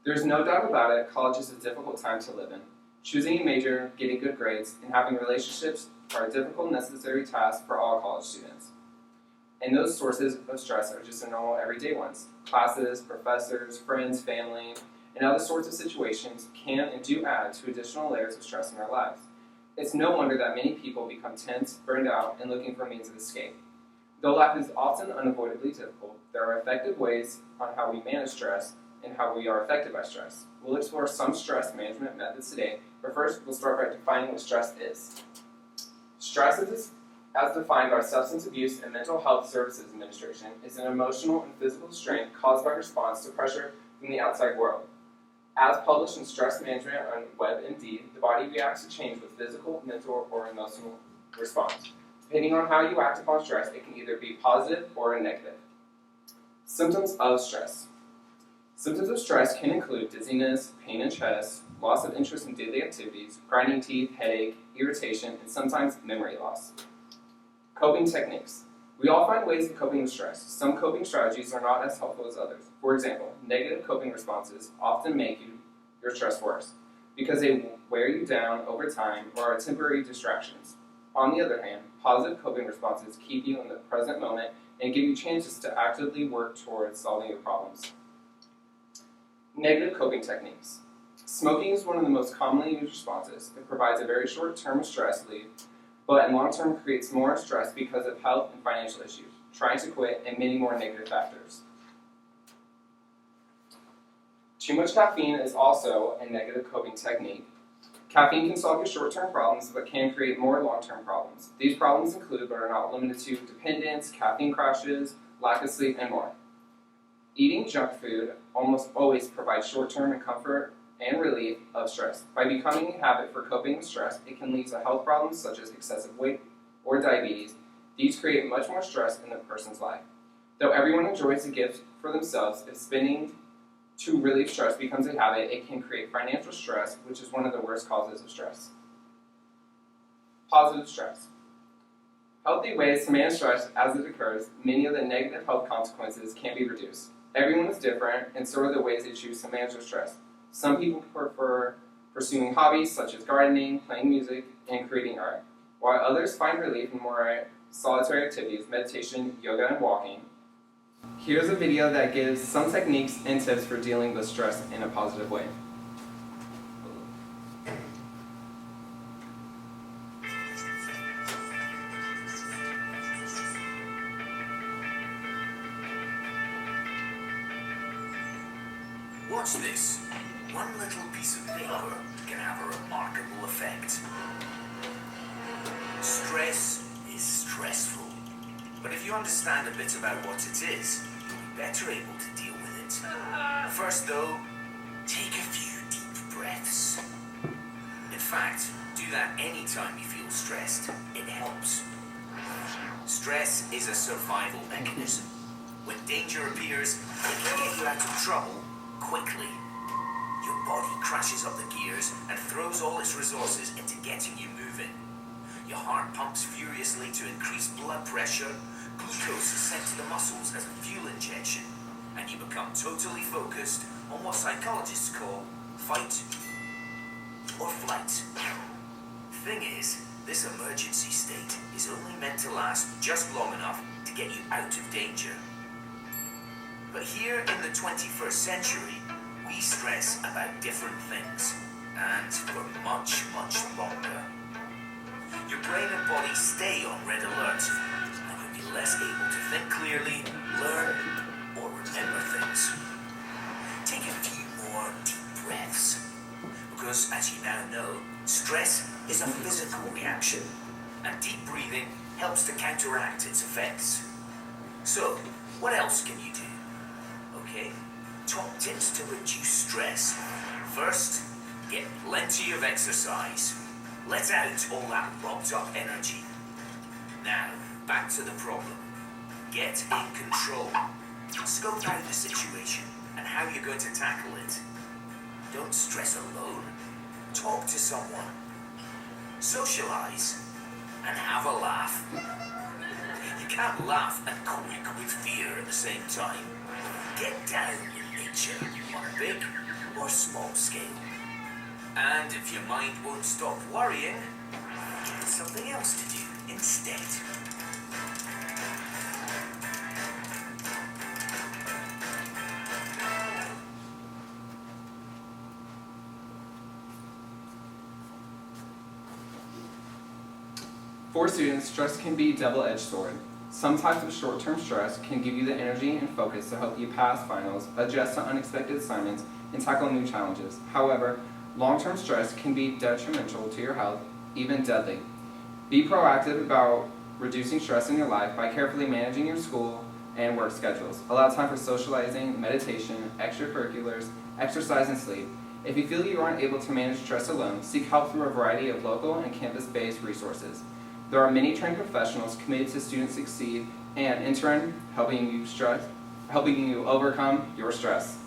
There's no doubt about it, college is a difficult time to live in. Choosing a major, getting good grades, and having relationships are a difficult, necessary task for all college students. And those sources of stress are just the normal, everyday ones. Classes, professors, friends, family, and other sorts of situations can and do add to additional layers of stress in our lives. It's no wonder that many people become tense, burned out, and looking for means of escape. Though life is often unavoidably difficult, there are effective ways on how we manage stress and how we are affected by stress. We'll explore some stress management methods today, but first we'll start by defining what stress is. Stress is, as defined by Substance Abuse and Mental Health Services Administration, is an emotional and physical strain caused by response to pressure from the outside world. As published in Stress Management on WebMD, the body reacts to change with physical, mental, or emotional response. Depending on how you act upon stress, it can either be positive or negative. Symptoms of stress. Symptoms of stress can include dizziness, pain in chest, loss of interest in daily activities, grinding teeth, headache, irritation, and sometimes memory loss. Coping techniques. We all find ways of coping with stress. Some coping strategies are not as helpful as others. For example, negative coping responses often make your stress worse because they wear you down over time or are temporary distractions. On the other hand, positive coping responses keep you in the present moment and give you chances to actively work towards solving your problems. Negative coping techniques. Smoking is one of the most commonly used responses. It provides a very short term of stress relief, but in long term creates more stress because of health and financial issues, trying to quit, and many more negative factors. Too much caffeine is also a negative coping technique. Caffeine can solve your short-term problems, but can create more long-term problems. These problems include, but are not limited to, dependence, caffeine crashes, lack of sleep, and more. Eating junk food almost always provides short-term and comfort and relief of stress. By becoming a habit for coping with stress, it can lead to health problems such as excessive weight or diabetes. These create much more stress in the person's life. Though everyone enjoys a gift for themselves, if spending to relieve stress becomes a habit, it can create financial stress, which is one of the worst causes of stress. Positive stress. Healthy ways to manage stress as it occurs, many of the negative health consequences can be reduced. Everyone is different, and so are the ways they choose to manage their stress. Some people prefer pursuing hobbies such as gardening, playing music, and creating art, while others find relief in more solitary activities, meditation, yoga, and walking. Here's a video that gives some techniques and tips for dealing with stress in a positive way. Watch this. One little piece of paper can have a remarkable effect. Stress is stressful. But if you understand a bit about what it is, you'll be better able to deal with it. First though, take a few deep breaths. In fact, do that anytime you feel stressed. It helps. Stress is a survival mechanism. When danger appears, it can get you out of trouble quickly. Your body crashes up the gears and throws all its resources into getting you moving. Your heart pumps furiously to increase blood pressure. Glucose is sent to the muscles as a fuel injection, and you become totally focused on what psychologists call fight or flight. Thing is, this emergency state is only meant to last just long enough to get you out of danger. But here in the 21st century, we stress about different things, and for much, much longer. Your brain and body stay on red alert, and you'll be less able to think clearly, learn, or remember things. Take a few more deep breaths, because as you now know, stress is a physical reaction, and deep breathing helps to counteract its effects. So, what else can you do? Okay, top tips to reduce stress. First, get plenty of exercise. Let out all that locked up energy. Now, back to the problem. Get in control. Scope out the situation and how you're going to tackle it. Don't stress alone. Talk to someone. Socialize and have a laugh. You can't laugh and quake with fear at the same time. Get down in nature on a big or small scale. And if your mind won't stop worrying, give it something else to do instead. For students, stress can be a double-edged sword. Some types of short-term stress can give you the energy and focus to help you pass finals, adjust to unexpected assignments, and tackle new challenges. However, long-term stress can be detrimental to your health, even deadly. Be proactive about reducing stress in your life by carefully managing your school and work schedules. Allow time for socializing, meditation, extracurriculars, exercise, and sleep. If you feel you aren't able to manage stress alone, seek help through a variety of local and campus-based resources. There are many trained professionals committed to students succeed and, in turn, helping you overcome your stress.